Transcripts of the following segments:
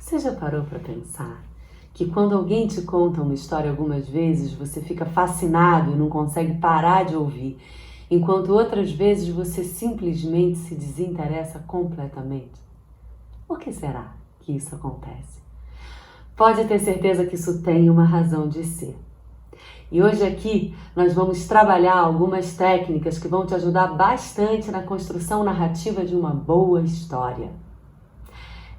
Você já parou para pensar que quando alguém te conta uma história algumas vezes, você fica fascinado e não consegue parar de ouvir, enquanto outras vezes você simplesmente se desinteressa completamente? Por que será que isso acontece? Pode ter certeza que isso tem uma razão de ser. E hoje aqui nós vamos trabalhar algumas técnicas que vão te ajudar bastante na construção narrativa de uma boa história.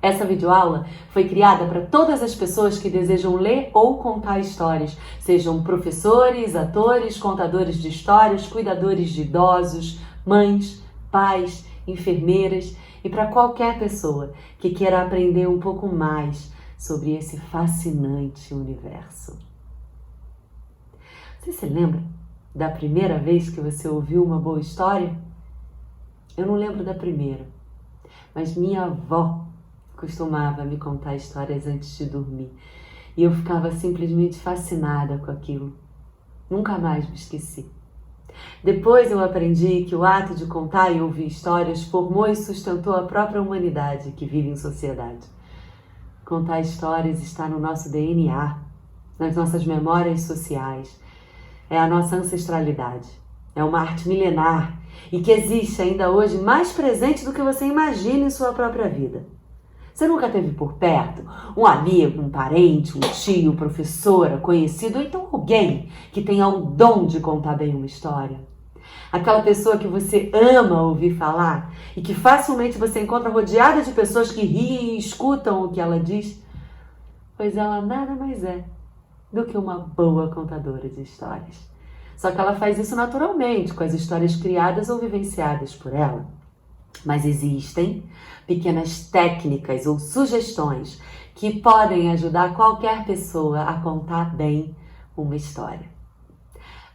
Essa videoaula foi criada para todas as pessoas que desejam ler ou contar histórias, sejam professores, atores, contadores de histórias, cuidadores de idosos, mães, pais, enfermeiras e para qualquer pessoa que queira aprender um pouco mais sobre esse fascinante universo. Você se lembra da primeira vez que você ouviu uma boa história? Eu não lembro da primeira, mas minha avó costumava me contar histórias antes de dormir e eu ficava simplesmente fascinada com aquilo. Nunca mais me esqueci. Depois eu aprendi que o ato de contar e ouvir histórias formou e sustentou a própria humanidade que vive em sociedade. Contar histórias está no nosso DNA, nas nossas memórias sociais. É a nossa ancestralidade. É uma arte milenar e que existe ainda hoje mais presente do que você imagina em sua própria vida. Você nunca teve por perto um amigo, um parente, um tio, professora, conhecido, ou então alguém que tenha o dom de contar bem uma história? Aquela pessoa que você ama ouvir falar e que facilmente você encontra rodeada de pessoas que riem e escutam o que ela diz? Pois ela nada mais é do que uma boa contadora de histórias. Só que ela faz isso naturalmente, com as histórias criadas ou vivenciadas por ela. Mas existem pequenas técnicas ou sugestões que podem ajudar qualquer pessoa a contar bem uma história.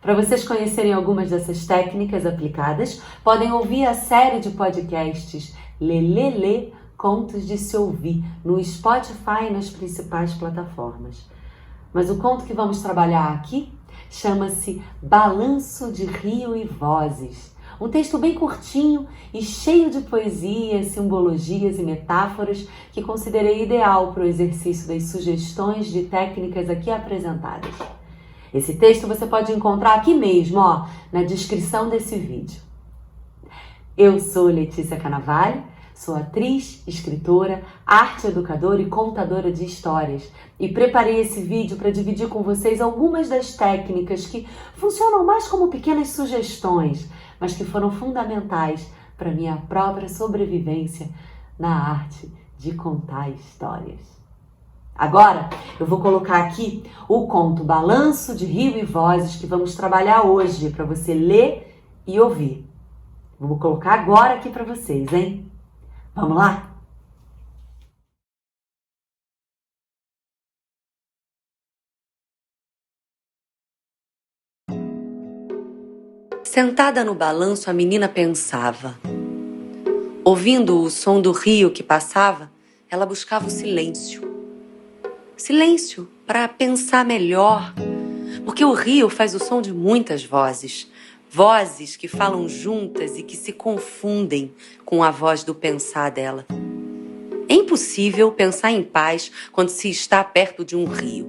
Para vocês conhecerem algumas dessas técnicas aplicadas, podem ouvir a série de podcasts Lelele Contos de se Ouvir no Spotify e nas principais plataformas. Mas o conto que vamos trabalhar aqui chama-se Balanço de Rio e Vozes. Um texto bem curtinho e cheio de poesia, simbologias e metáforas que considerei ideal para o exercício das sugestões de técnicas aqui apresentadas. Esse texto você pode encontrar aqui mesmo, na descrição desse vídeo. Eu sou Letícia Canavalho, sou atriz, escritora, arte educadora e contadora de histórias e preparei esse vídeo para dividir com vocês algumas das técnicas que funcionam mais como pequenas sugestões, mas que foram fundamentais para minha própria sobrevivência na arte de contar histórias. Agora eu vou colocar aqui o conto Balanço de Rio e Vozes que vamos trabalhar hoje para você ler e ouvir. Vou colocar agora aqui para vocês, hein? Vamos lá? Sentada no balanço, a menina pensava. Ouvindo o som do rio que passava, ela buscava o silêncio. Silêncio para pensar melhor, porque o rio faz o som de muitas vozes. Vozes que falam juntas e que se confundem com a voz do pensar dela. É impossível pensar em paz quando se está perto de um rio.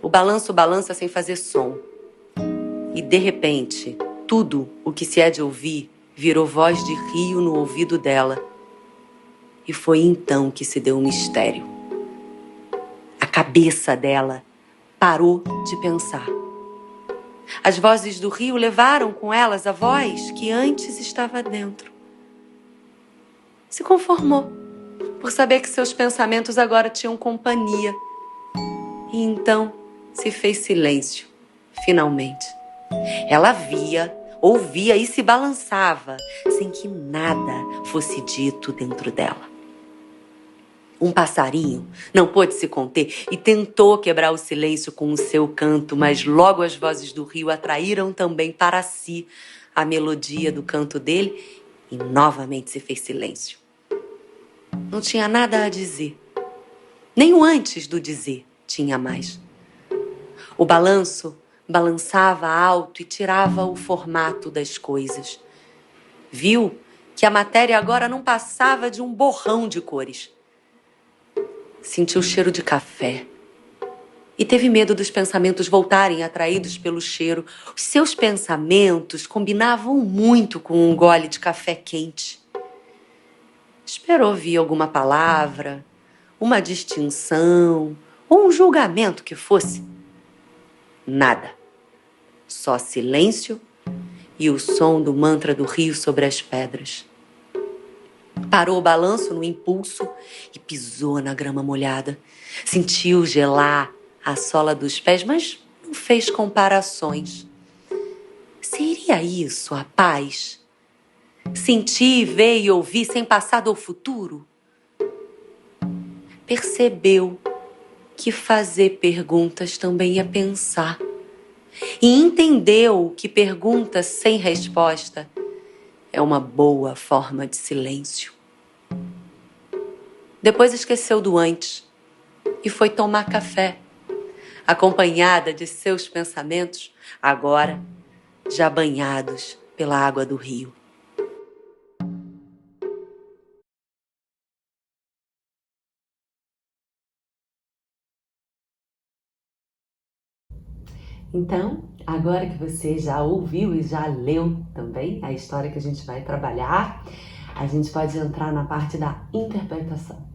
O balanço balança sem fazer som. E, de repente, tudo o que se é de ouvir virou voz de rio no ouvido dela. E foi então que se deu um mistério. A cabeça dela parou de pensar. As vozes do rio levaram com elas a voz que antes estava dentro. Se conformou por saber que seus pensamentos agora tinham companhia. E então se fez silêncio, finalmente. Ela via, ouvia e se balançava, sem que nada fosse dito dentro dela. Um passarinho não pôde se conter e tentou quebrar o silêncio com o seu canto, mas logo as vozes do rio atraíram também para si a melodia do canto dele e novamente se fez silêncio. Não tinha nada a dizer. Nem o antes do dizer tinha mais. O balanço balançava alto e tirava o formato das coisas. Viu que a matéria agora não passava de um borrão de cores. Sentiu o cheiro de café e teve medo dos pensamentos voltarem atraídos pelo cheiro. Os seus pensamentos combinavam muito com um gole de café quente. Esperou ouvir alguma palavra, uma distinção ou um julgamento que fosse. Nada. Só silêncio e o som do mantra do rio sobre as pedras. Parou o balanço no impulso e pisou na grama molhada. Sentiu gelar a sola dos pés, mas não fez comparações. Seria isso a paz? Sentir, ver e ouvir sem passado ou futuro? Percebeu que fazer perguntas também é pensar. E entendeu que perguntas sem resposta é uma boa forma de silêncio. Depois esqueceu do antes e foi tomar café, acompanhada de seus pensamentos, agora já banhados pela água do rio. Então, agora que você já ouviu e já leu também a história que a gente vai trabalhar, a gente pode entrar na parte da interpretação.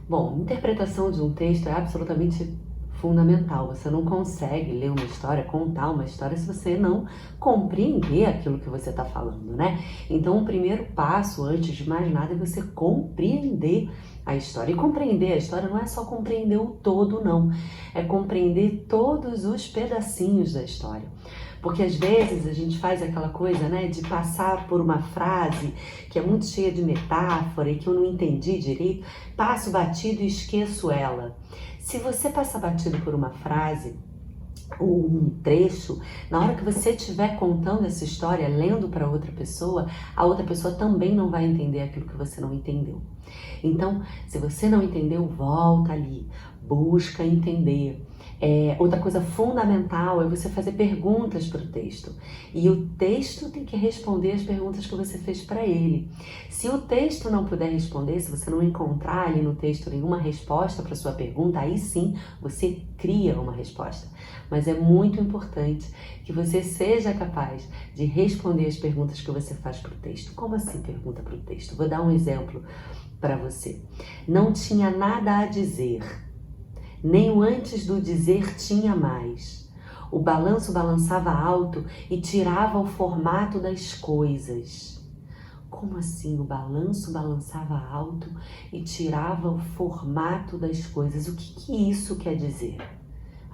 Bom, interpretação de um texto é absolutamente fundamental. Você não consegue ler uma história, contar uma história, se você não compreender aquilo que você está falando, né? Então, o primeiro passo, antes de mais nada, é você compreender a história. E compreender a história não é só compreender o todo, não. É compreender todos os pedacinhos da história. Porque às vezes a gente faz aquela coisa, né, de passar por uma frase que é muito cheia de metáfora e que eu não entendi direito, passo batido e esqueço ela. Se você passar batido por uma frase ou um trecho, na hora que você estiver contando essa história, lendo para outra pessoa, a outra pessoa também não vai entender aquilo que você não entendeu. Então, se você não entendeu, volta ali, busca entender. Outra coisa fundamental é você fazer perguntas para o texto. E o texto tem que responder as perguntas que você fez para ele. Se o texto não puder responder, se você não encontrar ali no texto nenhuma resposta para sua pergunta, aí sim você cria uma resposta. Mas é muito importante que você seja capaz de responder as perguntas que você faz para o texto. Como assim pergunta para o texto? Vou dar um exemplo para você. Não tinha nada a dizer. Nem o antes do dizer tinha mais. O balanço balançava alto e tirava o formato das coisas. Como assim o balanço balançava alto e tirava o formato das coisas? O que isso quer dizer?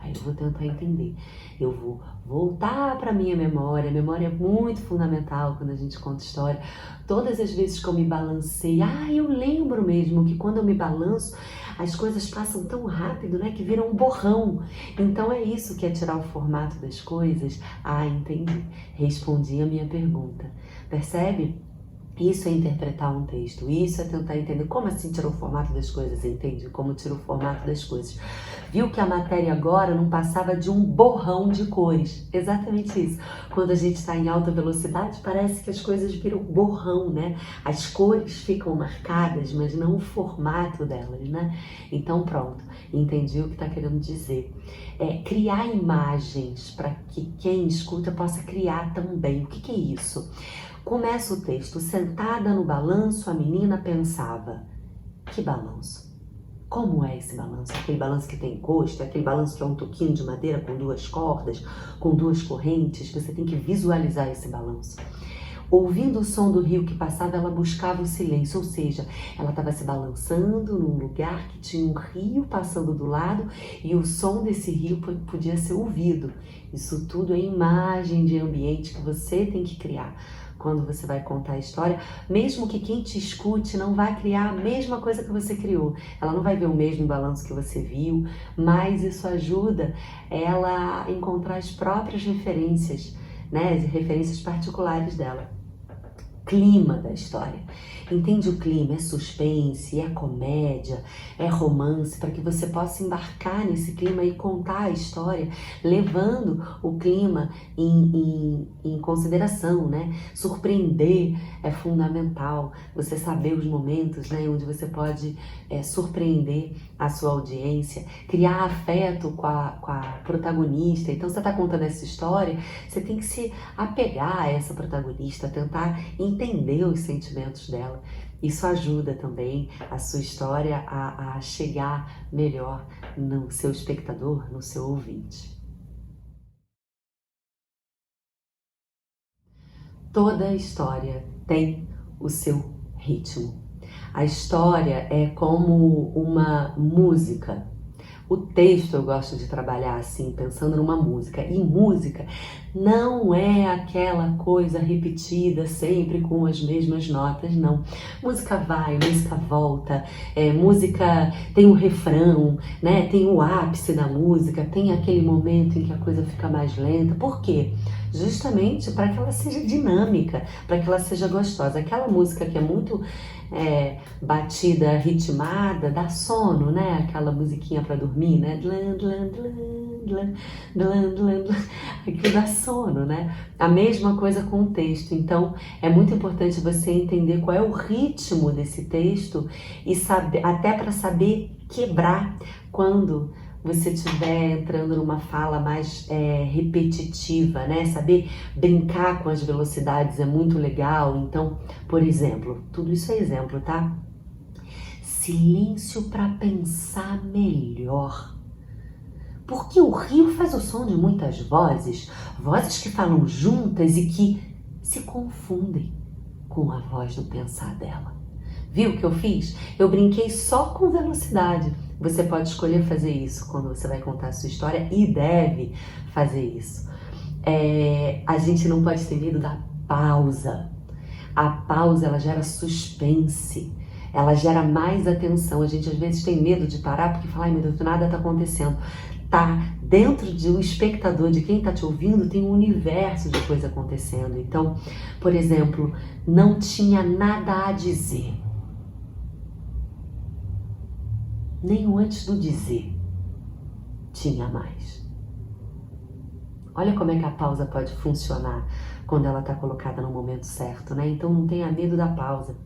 Aí eu vou tentar entender. Eu vou voltar para a minha memória. A memória é muito fundamental quando a gente conta história. Todas as vezes que eu me balancei, eu lembro mesmo que quando eu me balanço, as coisas passam tão rápido, né, que viram um borrão. Então é isso que é tirar o formato das coisas? Entendi. Respondi a minha pergunta. Percebe? Isso é interpretar um texto, isso é tentar entender como assim tirou o formato das coisas, entende? Como tirou o formato das coisas. Viu que a matéria agora não passava de um borrão de cores, exatamente isso. Quando a gente está em alta velocidade, parece que as coisas viram borrão, né? As cores ficam marcadas, mas não o formato delas, né? Então pronto, entendi o que está querendo dizer. Criar imagens para que quem escuta possa criar também. O que é isso? Começa o texto. Sentada no balanço, a menina pensava: que balanço? Como é esse balanço? Aquele balanço que tem encosto, aquele balanço que é um toquinho de madeira com 2 cordas, com 2 correntes. Você tem que visualizar esse balanço. Ouvindo o som do rio que passava, ela buscava o silêncio, ou seja, ela estava se balançando num lugar que tinha um rio passando do lado e o som desse rio podia ser ouvido. Isso tudo é imagem de ambiente que você tem que criar quando você vai contar a história, mesmo que quem te escute não vai criar a mesma coisa que você criou. Ela não vai ver o mesmo balanço que você viu, mas isso ajuda ela a encontrar as próprias referências, né, as referências particulares dela. clima da história. Entende o clima? É suspense, é comédia, é romance, para que você possa embarcar nesse clima e contar a história, levando o clima em consideração, né? Surpreender é fundamental, você saber os momentos, né, onde você pode surpreender a sua audiência, criar afeto com a protagonista. Então, você está contando essa história, você tem que se apegar a essa protagonista, tentar entender os sentimentos dela. Isso ajuda também a sua história a chegar melhor no seu espectador, no seu ouvinte. Toda história tem o seu ritmo. A história é como uma música. O texto eu gosto de trabalhar assim, pensando numa música. E música não é aquela coisa repetida sempre com as mesmas notas, não. Música vai, música volta, música tem um refrão, né? Tem o ápice da música, tem aquele momento em que a coisa fica mais lenta. Por quê? Justamente para que ela seja dinâmica, para que ela seja gostosa. Aquela música que é muito batida, ritmada, dá sono, né? Aquela musiquinha para dormir, né? Aquilo dá sono, né? A mesma coisa com o texto. Então, é muito importante você entender qual é o ritmo desse texto e saber, até para saber quebrar quando você estiver entrando numa fala mais repetitiva, né? Saber brincar com as velocidades é muito legal. Então, por exemplo, tudo isso é exemplo, tá? Silêncio para pensar melhor. Porque o rio faz o som de muitas vozes, vozes que falam juntas e que se confundem com a voz do pensar dela. Viu o que eu fiz? Eu brinquei só com velocidade. Você pode escolher fazer isso quando você vai contar a sua história e deve fazer isso. A gente não pode ter medo da pausa. A pausa, ela gera suspense, ela gera mais atenção. A gente às vezes tem medo de parar porque fala, ai meu Deus, nada está acontecendo. Tá dentro do espectador, de quem está te ouvindo, tem um universo de coisa acontecendo. Então, por exemplo, não tinha nada a dizer. Nem o antes do dizer tinha mais. Olha como é que a pausa pode funcionar quando ela está colocada no momento certo, né? Então não tenha medo da pausa.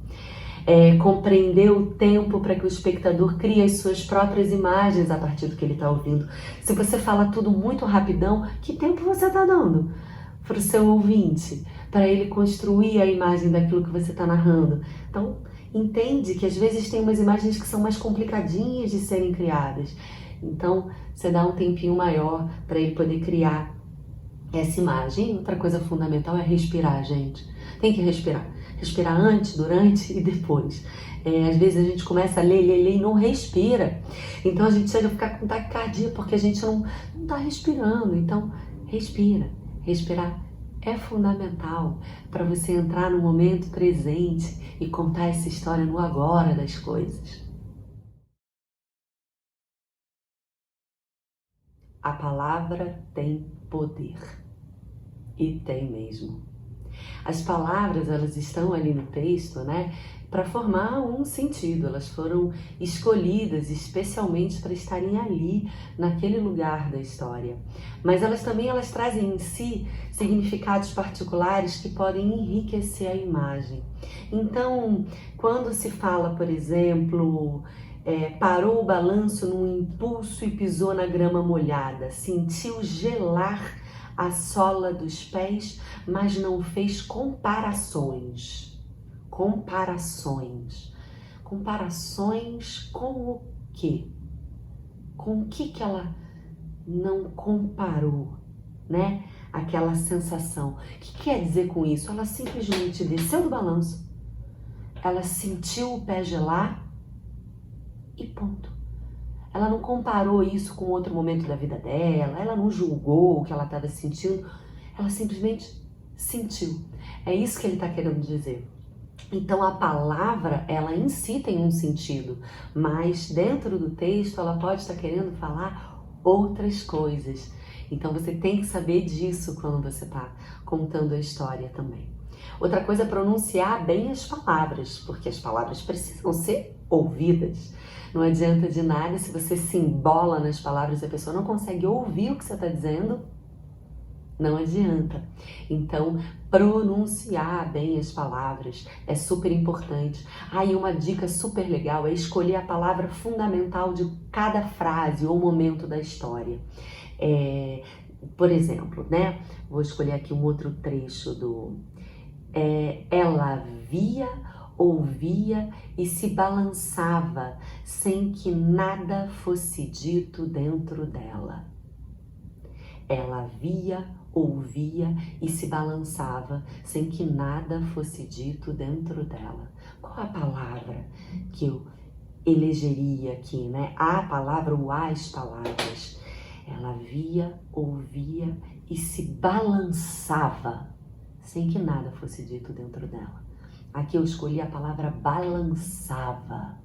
Compreender o tempo para que o espectador crie as suas próprias imagens a partir do que ele está ouvindo. Se você fala tudo muito rapidão, que tempo você está dando para o seu ouvinte, para ele construir a imagem daquilo que você está narrando? Então, entende que às vezes tem umas imagens que são mais complicadinhas de serem criadas. Então, você dá um tempinho maior para ele poder criar essa imagem. Outra coisa fundamental é respirar, gente. Tem que respirar. Respirar antes, durante e depois. Às vezes a gente começa a ler e não respira. Então a gente chega a ficar com taquicardia porque a gente não está respirando. Então, respira. Respirar é fundamental para você entrar no momento presente e contar essa história no agora das coisas. A palavra tem poder. E tem mesmo. As palavras, elas estão ali no texto, né, para formar um sentido. Elas foram escolhidas especialmente para estarem ali, naquele lugar da história. Mas elas trazem em si significados particulares que podem enriquecer a imagem. Então, quando se fala, por exemplo, parou o balanço num impulso e pisou na grama molhada, sentiu gelar a sola dos pés, mas não fez comparações. Comparações com o quê? Com o que ela não comparou, né? Aquela sensação. O que quer dizer com isso? Ela simplesmente desceu do balanço, ela sentiu o pé gelar e ponto. Ela não comparou isso com outro momento da vida dela, ela não julgou o que ela estava sentindo, ela simplesmente sentiu. É isso que ele está querendo dizer. Então a palavra, ela em si tem um sentido, mas dentro do texto ela pode estar querendo falar outras coisas. Então você tem que saber disso quando você está contando a história também. Outra coisa é pronunciar bem as palavras, porque as palavras precisam ser ouvidas. Não adianta de nada se você se embola nas palavras e a pessoa não consegue ouvir o que você está dizendo. Não adianta. Então, pronunciar bem as palavras é super importante. E uma dica super legal é escolher a palavra fundamental de cada frase ou momento da história. Por exemplo, né? Vou escolher aqui um outro trecho do... ela via, ouvia e se balançava sem que nada fosse dito dentro dela. Ela via, ouvia e se balançava sem que nada fosse dito dentro dela. Qual a palavra que eu elegeria aqui, né? A palavra ou as palavras. Ela via, ouvia e se balançava sem que nada fosse dito dentro dela. Aqui eu escolhi a palavra balançava.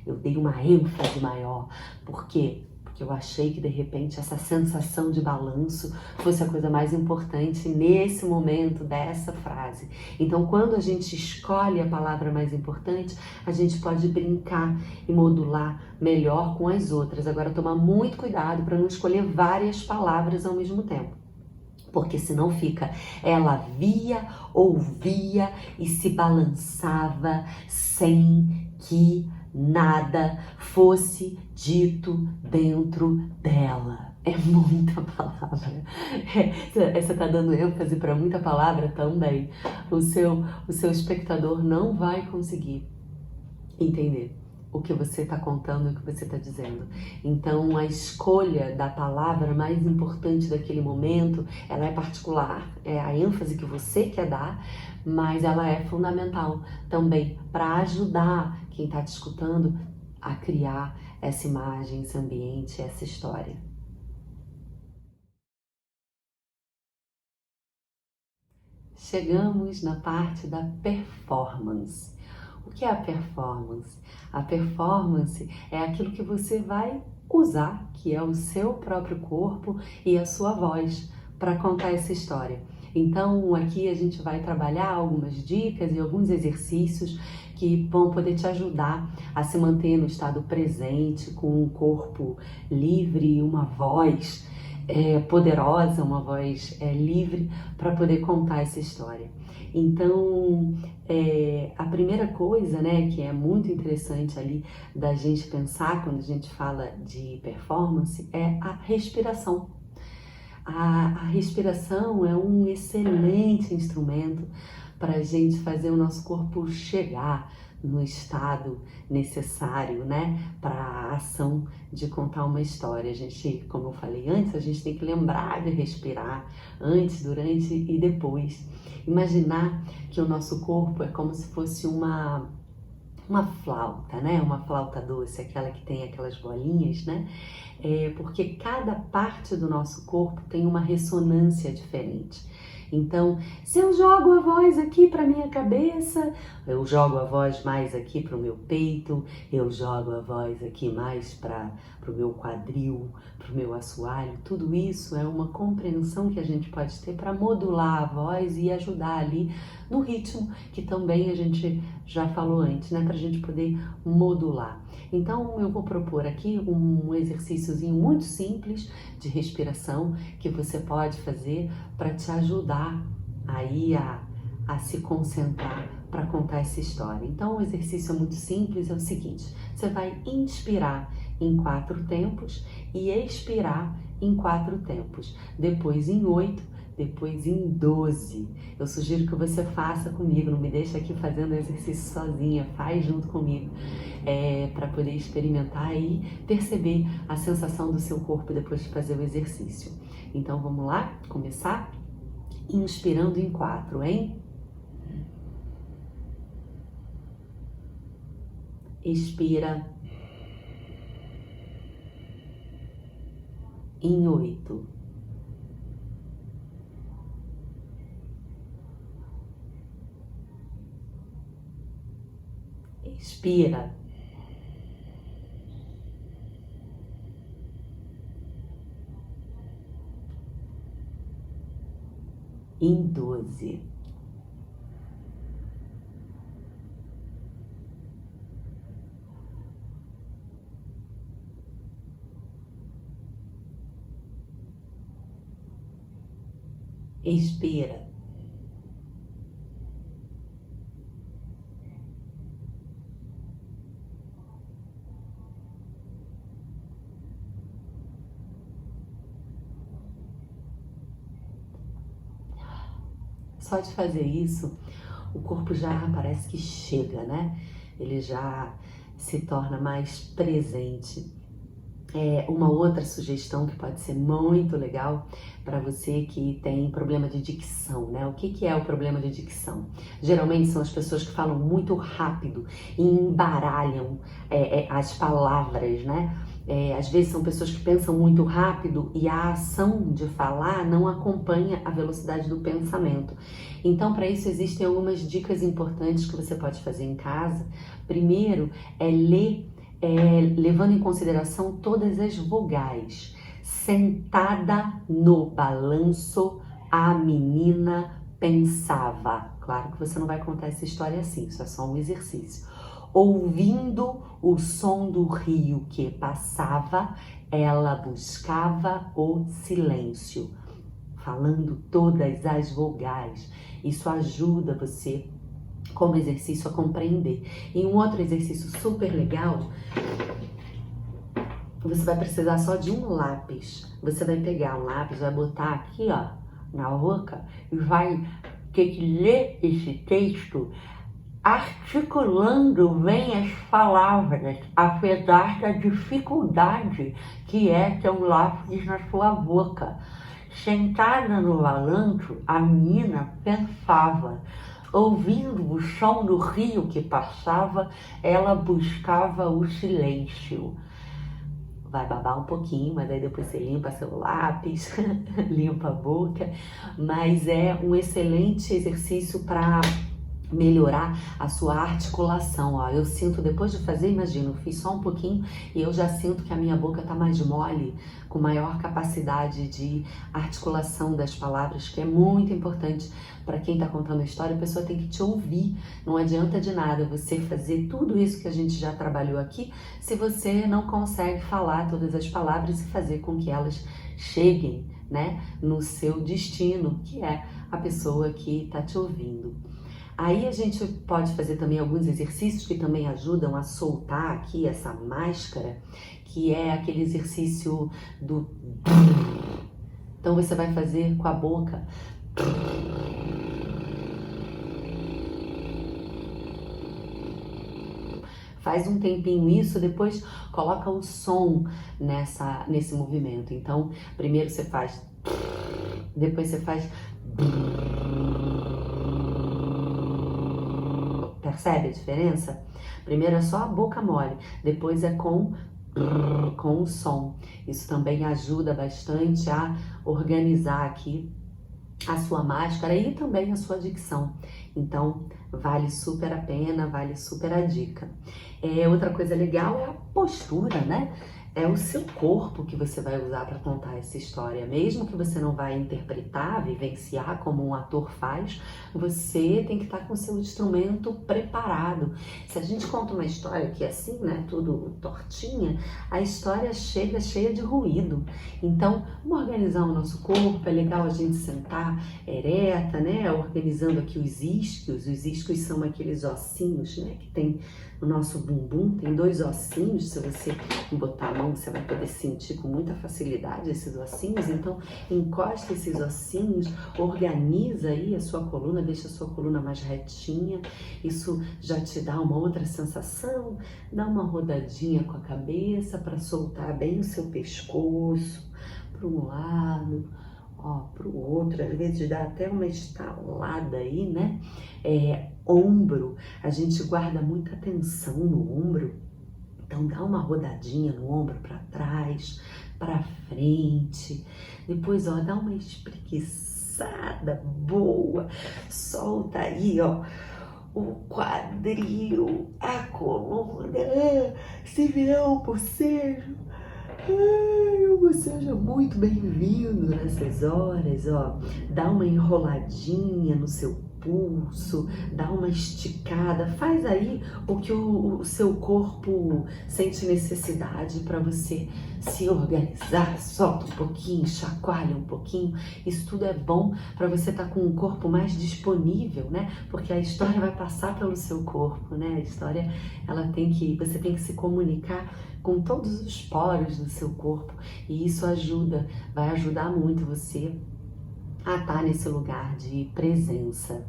Eu dei uma ênfase maior. Por quê? Porque eu achei que de repente essa sensação de balanço fosse a coisa mais importante nesse momento dessa frase. Então, quando a gente escolhe a palavra mais importante, a gente pode brincar e modular melhor com as outras. Agora, tomar muito cuidado para não escolher várias palavras ao mesmo tempo. Porque senão fica, ela via, ouvia e se balançava sem que nada fosse dito dentro dela. É muita palavra. Você está dando ênfase para muita palavra também. O seu espectador não vai conseguir entender o que você está contando, o que você está dizendo. Então, a escolha da palavra mais importante daquele momento, ela é particular, é a ênfase que você quer dar, mas ela é fundamental também para ajudar quem está te escutando a criar essa imagem, esse ambiente, essa história. Chegamos na parte da performance. O que é a performance? A performance é aquilo que você vai usar, que é o seu próprio corpo e a sua voz, para contar essa história. Então, aqui a gente vai trabalhar algumas dicas e alguns exercícios que vão poder te ajudar a se manter no estado presente, com um corpo livre e uma voz poderosa, uma voz livre para poder contar essa história. Então, a primeira coisa, né, que é muito interessante ali da gente pensar quando a gente fala de performance é a respiração. A respiração é um excelente instrumento para a gente fazer o nosso corpo chegar no estado necessário, né, para a ação de contar uma história. A gente, como eu falei antes, a gente tem que lembrar de respirar antes, durante e depois. Imaginar que o nosso corpo é como se fosse uma flauta, né? Uma flauta doce, aquela que tem aquelas bolinhas, né? Porque cada parte do nosso corpo tem uma ressonância diferente. Então, se eu jogo a voz aqui para minha cabeça, eu jogo a voz mais aqui para o meu peito, eu jogo a voz aqui mais para o meu quadril, para o meu assoalho. Tudo isso é uma compreensão que a gente pode ter para modular a voz e ajudar ali no ritmo, que também a gente já falou antes, né? Para a gente poder modular. Então, eu vou propor aqui um exercíciozinho muito simples de respiração que você pode fazer para te ajudar aí a se concentrar para contar essa história. Então, o exercício é muito simples, é o seguinte: você vai inspirar em 4 tempos e expirar em 4 tempos, depois em 8, depois em 12. Eu sugiro que você faça comigo, não me deixe aqui fazendo o exercício sozinha, faz junto comigo, para poder experimentar e perceber a sensação do seu corpo depois de fazer o exercício. Então vamos lá, começar? Inspirando em 4, hein? Expira em 8. Expira em 12. Expira. Só de fazer isso, o corpo já parece que chega, né? Ele já se torna mais presente. Uma outra sugestão que pode ser muito legal para você que tem problema de dicção, né? O que é o problema de dicção? Geralmente são as pessoas que falam muito rápido e embaralham as palavras, né? Às vezes são pessoas que pensam muito rápido e a ação de falar não acompanha a velocidade do pensamento. Então, para isso existem algumas dicas importantes que você pode fazer em casa. Primeiro é ler levando em consideração todas as vogais. Sentada no balanço, a menina pensava. Claro que você não vai contar essa história assim, isso é só um exercício. Ouvindo o som do rio que passava, ela buscava o silêncio. Falando todas as vogais. Isso ajuda você como exercício a compreender. E um outro exercício super legal, você vai precisar só de um lápis. Você vai pegar um lápis, vai botar aqui, ó, na boca e vai ter que ler esse texto articulando bem as palavras, apesar da dificuldade que é ter um lápis na sua boca. Sentada no balanço, a menina pensava. Ouvindo o som do rio que passava, ela buscava o silêncio. Vai babar um pouquinho, mas aí depois você limpa seu lápis, limpa a boca. Mas é um excelente exercício para melhorar a sua articulação. Ó, eu sinto, depois de fazer, imagina, eu fiz só um pouquinho e eu já sinto que a minha boca tá mais mole, com maior capacidade de articulação das palavras, que é muito importante para quem tá contando a história. A pessoa tem que te ouvir, não adianta de nada você fazer tudo isso que a gente já trabalhou aqui, se você não consegue falar todas as palavras e fazer com que elas cheguem, né, no seu destino, que é a pessoa que tá te ouvindo. Aí a gente pode fazer também alguns exercícios que também ajudam a soltar aqui essa máscara, que é aquele exercício do... Então você vai fazer com a boca. Faz um tempinho isso, depois coloca o som nesse movimento. Então, primeiro você faz... Depois você faz... Percebe a diferença? Primeiro é só a boca mole, depois é com o som. Isso também ajuda bastante a organizar aqui a sua máscara e também a sua dicção. Então, vale super a pena, vale super a dica. Outra coisa legal é a postura, né? É o seu corpo que você vai usar para contar essa história. Mesmo que você não vai interpretar, vivenciar como um ator faz, você tem que estar com o seu instrumento preparado. Se a gente conta uma história que é assim, né, tudo tortinha, a história chega cheia de ruído. Então, vamos organizar o nosso corpo. É legal a gente sentar ereta, né, organizando aqui os isquios. Os isquios são aqueles ossinhos, né, que tem no nosso bumbum, tem 2 ossinhos. Se você botar a mão, você vai poder sentir com muita facilidade esses ossinhos. Então, encosta esses ossinhos, organiza aí a sua coluna, deixa a sua coluna mais retinha. Isso já te dá uma outra sensação. Dá uma rodadinha com a cabeça para soltar bem o seu pescoço para um lado, para o outro. Às vezes dá até uma estalada aí, né? Ombro, a gente guarda muita tensão no ombro, então dá uma rodadinha no ombro para trás, para frente, depois dá uma espreguiçada boa, solta aí o quadril, a coluna, se vier um bocejo, o bocejo é muito bem-vindo nessas horas, dá uma enroladinha no seu pulso, dá uma esticada, faz aí o que o seu corpo sente necessidade para você se organizar, solta um pouquinho, chacoalha um pouquinho. Isso tudo é bom para você estar com o corpo mais disponível, né? Porque a história vai passar pelo seu corpo, né? A história, você tem que se comunicar com todos os poros do seu corpo, e isso vai ajudar muito você a estar nesse lugar de presença.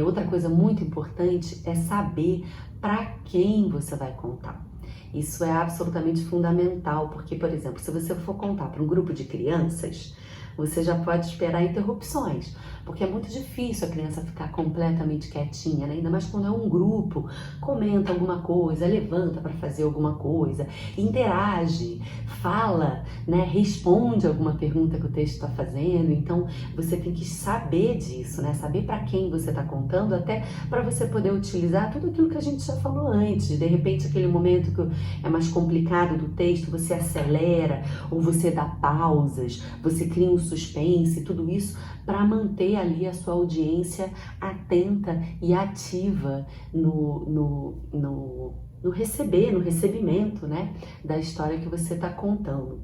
Outra coisa muito importante é saber para quem você vai contar. Isso é absolutamente fundamental, porque, por exemplo, se você for contar para um grupo de crianças, você já pode esperar interrupções, porque é muito difícil a criança ficar completamente quietinha, né? Ainda mais quando é um grupo, comenta alguma coisa, levanta para fazer alguma coisa, interage, fala, né? Responde alguma pergunta que o texto está fazendo. Então, você tem que saber disso, né? Saber para quem você está contando, até para você poder utilizar tudo aquilo que a gente já falou antes. De repente, aquele momento que é mais complicado do texto, você acelera ou você dá pausas, você cria um suspense, tudo isso para manter ali a sua audiência atenta e ativa no recebimento, né, da história que você está contando.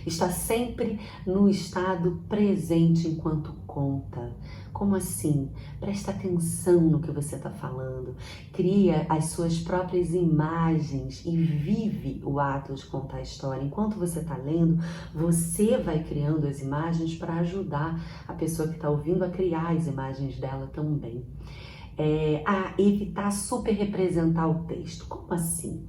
Está sempre no estado presente enquanto conta. Como assim? Presta atenção no que você está falando, cria as suas próprias imagens e vive o ato de contar a história. Enquanto você está lendo, você vai criando as imagens para ajudar a pessoa que está ouvindo a criar as imagens dela também. A evitar super representar o texto. Como assim?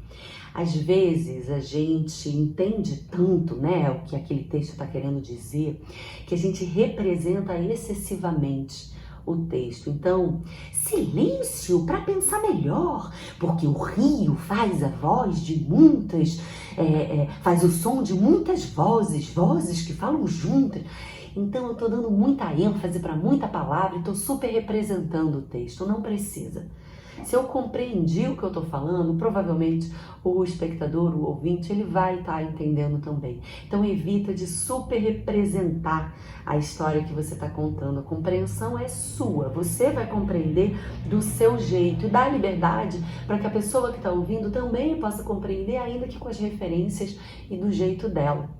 Às vezes a gente entende tanto, né, o que aquele texto está querendo dizer, que a gente representa excessivamente o texto. Então, silêncio para pensar melhor, porque o rio faz a voz de muitas, faz o som de muitas vozes que falam juntas. Então eu estou dando muita ênfase para muita palavra e estou super representando o texto. Não precisa. Se eu compreendi o que eu estou falando, provavelmente o espectador, o ouvinte, ele vai estar entendendo também. Então evita de super representar a história que você está contando. A compreensão é sua, você vai compreender do seu jeito e dá liberdade para que a pessoa que está ouvindo também possa compreender, ainda que com as referências e do jeito dela.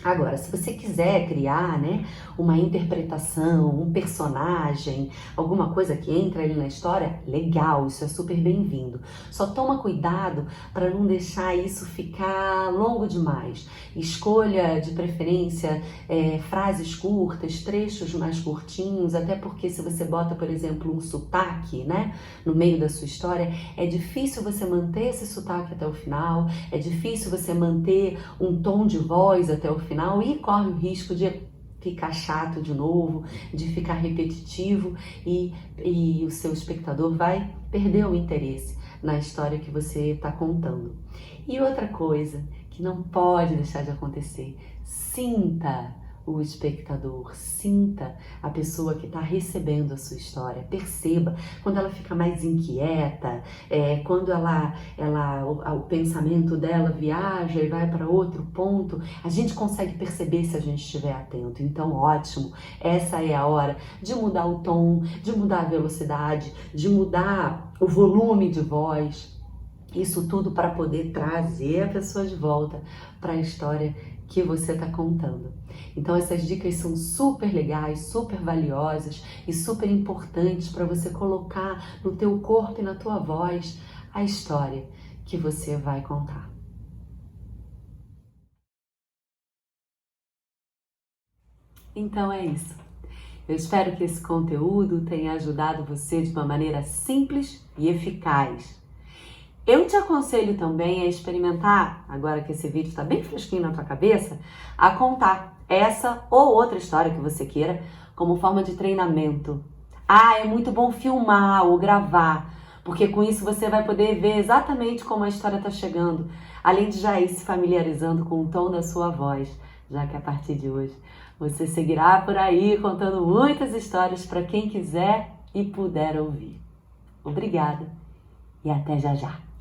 Agora, se você quiser criar, né, uma interpretação, um personagem, alguma coisa que entra ali na história, legal, isso é super bem-vindo. Só toma cuidado para não deixar isso ficar longo demais. Escolha, de preferência, frases curtas, trechos mais curtinhos, até porque se você bota, por exemplo, um sotaque, né, no meio da sua história, é difícil você manter esse sotaque até o final, é difícil você manter um tom de voz até o final, e corre o risco de ficar chato de novo, de ficar repetitivo e o seu espectador vai perder o interesse na história que você está contando. E outra coisa que não pode deixar de acontecer, sinta o espectador, sinta a pessoa que está recebendo a sua história, perceba quando ela fica mais inquieta, quando o pensamento dela viaja e vai para outro ponto, a gente consegue perceber se a gente estiver atento. Então, ótimo, essa é a hora de mudar o tom, de mudar a velocidade, de mudar o volume de voz, isso tudo para poder trazer a pessoa de volta para a história que você está contando. Então essas dicas são super legais, super valiosas e super importantes para você colocar no teu corpo e na tua voz a história que você vai contar. Então é isso. Eu espero que esse conteúdo tenha ajudado você de uma maneira simples e eficaz. Eu te aconselho também a experimentar, agora que esse vídeo está bem fresquinho na tua cabeça, a contar essa ou outra história que você queira como forma de treinamento. É muito bom filmar ou gravar, porque com isso você vai poder ver exatamente como a história está chegando, além de já ir se familiarizando com o tom da sua voz, já que a partir de hoje você seguirá por aí contando muitas histórias para quem quiser e puder ouvir. Obrigada e até já já!